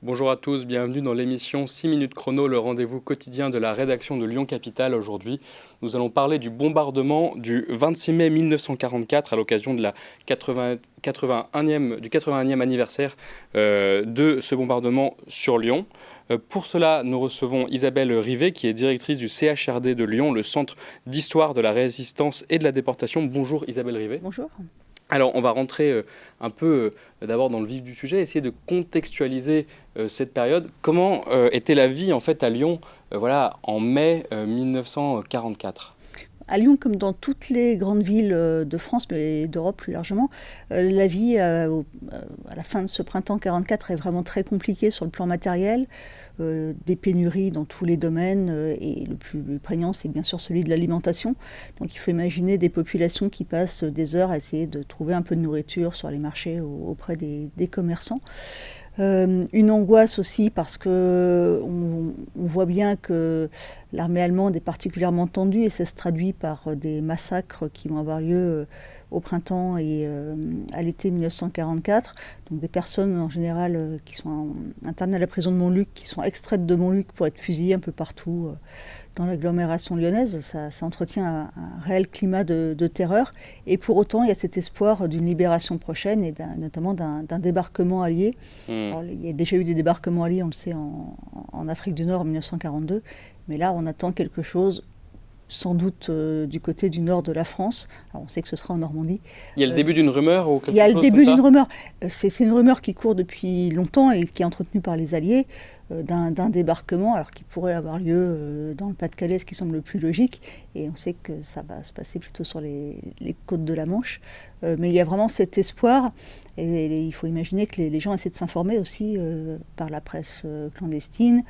Bonjour à tous, bienvenue dans l'émission 6 minutes chrono, le rendez-vous quotidien de la rédaction de Lyon Capitale. Aujourd'hui, nous allons parler du bombardement du 26 mai 1944 à l'occasion de la 81e anniversaire de ce bombardement sur Lyon. Pour cela, nous recevons Isabelle Rivet, qui est directrice du CHRD de Lyon, le Centre d'histoire de la résistance et de la déportation. Bonjour Isabelle Rivet. Bonjour. Alors, on va rentrer un peu d'abord dans le vif du sujet, essayer de contextualiser cette période. Comment était la vie en fait à Lyon en mai 1944 ? À Lyon, comme dans toutes les grandes villes de France, mais d'Europe plus largement, la vie à la fin de ce printemps 44 est vraiment très compliquée sur le plan matériel. Des pénuries dans tous les domaines et le plus prégnant, c'est bien sûr celui de l'alimentation. Donc il faut imaginer des populations qui passent des heures à essayer de trouver un peu de nourriture sur les marchés auprès des commerçants. Une angoisse aussi parce que on voit bien que l'armée allemande est particulièrement tendue et ça se traduit par des massacres qui vont avoir lieu au printemps et à l'été 1944. Donc des personnes en général qui sont internées à la prison de Montluc, qui sont extraites de Montluc pour être fusillées un peu partout dans l'agglomération lyonnaise. Ça entretient un réel climat de terreur. Et pour autant, il y a cet espoir d'une libération prochaine et notamment d'un débarquement allié. Alors, il y a déjà eu des débarquements alliés, on le sait, en Afrique du Nord en 1942. Mais là, on attend quelque chose sans doute du côté du nord de la France. Alors, on sait que ce sera en Normandie. Il y a le début d'une rumeur ou quelque chose ? Il y a le début d'une rumeur. C'est une rumeur qui court depuis longtemps et qui est entretenue par les Alliés d'un débarquement, alors qui pourrait avoir lieu dans le Pas-de-Calais, ce qui semble le plus logique. Et on sait que ça va se passer plutôt sur les côtes de la Manche. Mais il y a vraiment cet espoir. Et il faut imaginer que les gens essaient de s'informer aussi par la presse clandestine,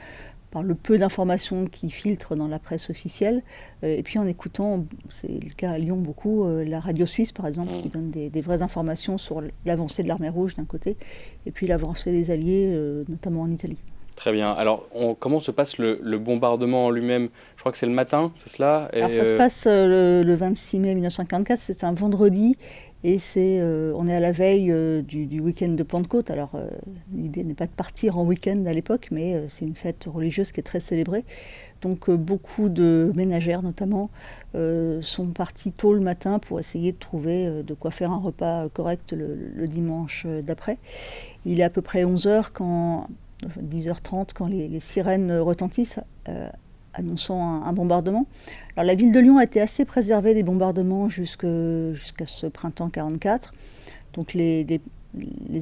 par le peu d'informations qui filtrent dans la presse officielle, et puis en écoutant, c'est le cas à Lyon beaucoup, la radio suisse par exemple, qui donne des vraies informations sur l'avancée de l'armée rouge d'un côté, et puis l'avancée des Alliés, notamment en Italie. Très bien. Alors, comment se passe le bombardement en lui-même ? Je crois que c'est le matin, c'est cela ? Alors ça se passe le 26 mai 1944, c'est un vendredi, et on est à la veille du week-end de Pentecôte. Alors l'idée n'est pas de partir en week-end à l'époque, mais c'est une fête religieuse qui est très célébrée. Donc beaucoup de ménagères notamment sont parties tôt le matin pour essayer de trouver de quoi faire un repas correct le dimanche d'après. Il est à peu près 11h 10h30 quand les sirènes retentissent, annonçant un bombardement. Alors la ville de Lyon a été assez préservée des bombardements jusqu'à ce printemps 44. Donc les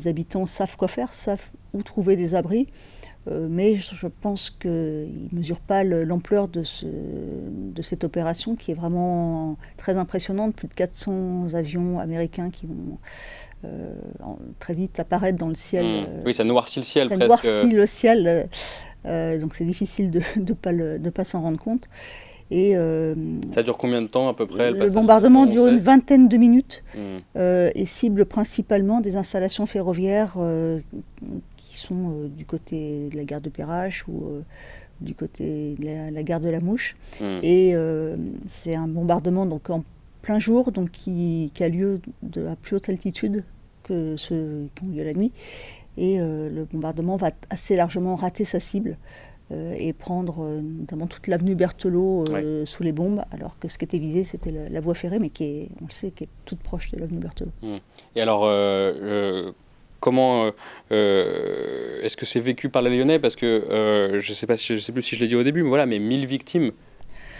habitants savent quoi faire, savent où trouver des abris. Mais je pense qu'ils ne mesurent pas l'ampleur de cette opération qui est vraiment très impressionnante. Plus de 400 avions américains qui vont très vite apparaître dans le ciel. Oui, ça noircit le ciel presque. Ça noircit le ciel, donc c'est difficile de pas s'en rendre compte. Et, ça dure combien de temps à peu près ? Le bombardement dure une vingtaine de minutes et cible principalement des installations ferroviaires qui sont du côté de la gare de Perrache ou du côté de la gare de la Mouche. Et c'est un bombardement donc en plein jour, donc qui a lieu à plus haute altitude que ceux qui ont lieu la nuit. Et le bombardement va assez largement rater sa cible et prendre notamment toute l'avenue Berthelot sous les bombes, alors que ce qui était visé, c'était la voie ferrée, mais on le sait, qui est toute proche de l'avenue Berthelot. Et alors, comment est-ce que c'est vécu par les Lyonnais ? Parce que je sais plus si je l'ai dit au début, mais 1000 victimes.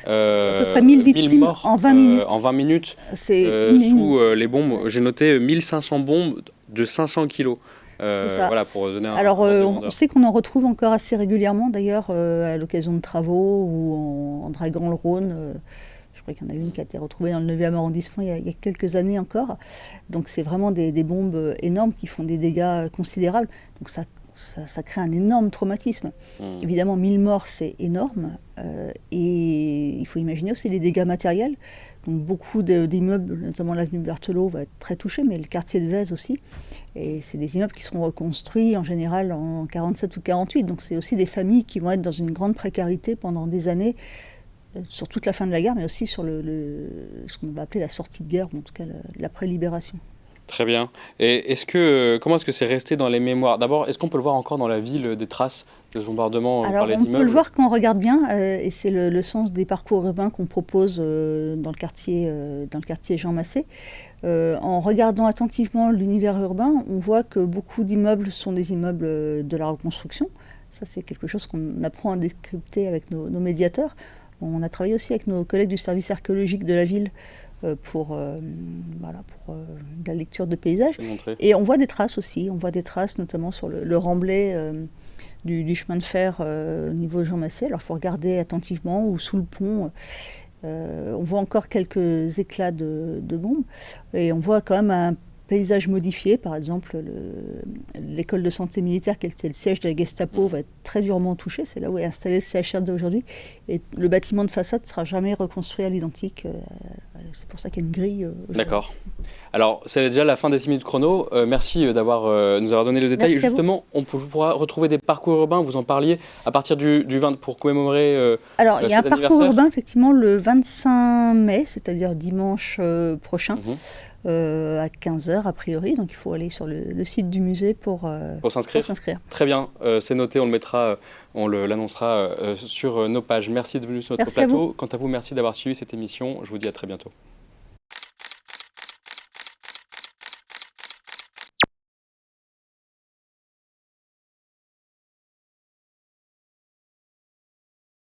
À peu près 1000 victimes morts, en 20 minutes. En 20 minutes, sous les bombes. J'ai noté 1500 bombes de 500 kilos. Voilà, pour donner Alors, on sait qu'on en retrouve encore assez régulièrement, d'ailleurs, à l'occasion de travaux ou en draguant le Rhône. Je crois qu'il y en a une qui a été retrouvée dans le 9e arrondissement il y a quelques années encore. Donc, c'est vraiment des bombes énormes qui font des dégâts considérables. Donc, ça crée un énorme traumatisme. Évidemment, 1000 morts, c'est énorme. Et il faut imaginer aussi les dégâts matériels. Donc beaucoup d'immeubles, notamment l'avenue Berthelot, va être très touché, mais le quartier de Vèze aussi. Et c'est des immeubles qui seront reconstruits en général en 47 ou 48. Donc c'est aussi des familles qui vont être dans une grande précarité pendant des années, sur toute la fin de la guerre, mais aussi sur ce qu'on va appeler la sortie de guerre, ou en tout cas l'après-libération. Très bien. Et comment est-ce que c'est resté dans les mémoires? D'abord, est-ce qu'on peut le voir encore dans la ville, des traces de ce bombardement? On Alors, parlait on peut le d'immeubles. voir quand on regarde bien, et c'est le sens des parcours urbains qu'on propose dans le quartier Jean Massé. En regardant attentivement l'univers urbain, on voit que beaucoup d'immeubles sont des immeubles de la reconstruction. Ça, c'est quelque chose qu'on apprend à décrypter avec nos médiateurs. On a travaillé aussi avec nos collègues du service archéologique de la ville pour de la lecture de paysages. Je vais montrer. Et on voit des traces aussi. On voit des traces notamment sur le remblai du chemin de fer au niveau Jean Massé. Alors il faut regarder attentivement, ou sous le pont. On voit encore quelques éclats de bombes. Et on voit quand même un paysage modifié. Par exemple, l'école de santé militaire, qui était le siège de la Gestapo, va être très durement touchée. C'est là où est installé le CHRD aujourd'hui. Et le bâtiment de façade ne sera jamais reconstruit à l'identique. C'est pour ça qu'il y a une grille. D'accord. Alors, c'est déjà la fin des 6 minutes chrono. Merci nous avoir donné le détail. Merci à vous. Justement, pourra retrouver des parcours urbains, vous en parliez, à partir du 20 pour commémorer Alors, il y a un cet parcours anniversaire. urbain, effectivement, le 25 mai, c'est-à-dire dimanche prochain, à 15 h a priori. Donc, il faut aller sur le site du musée pour s'inscrire. Très bien, c'est noté, on le mettra, l'annoncera sur nos pages. Merci de venir sur notre Merci à plateau. vous. Quant à vous, merci d'avoir suivi cette émission. Je vous dis à très bientôt.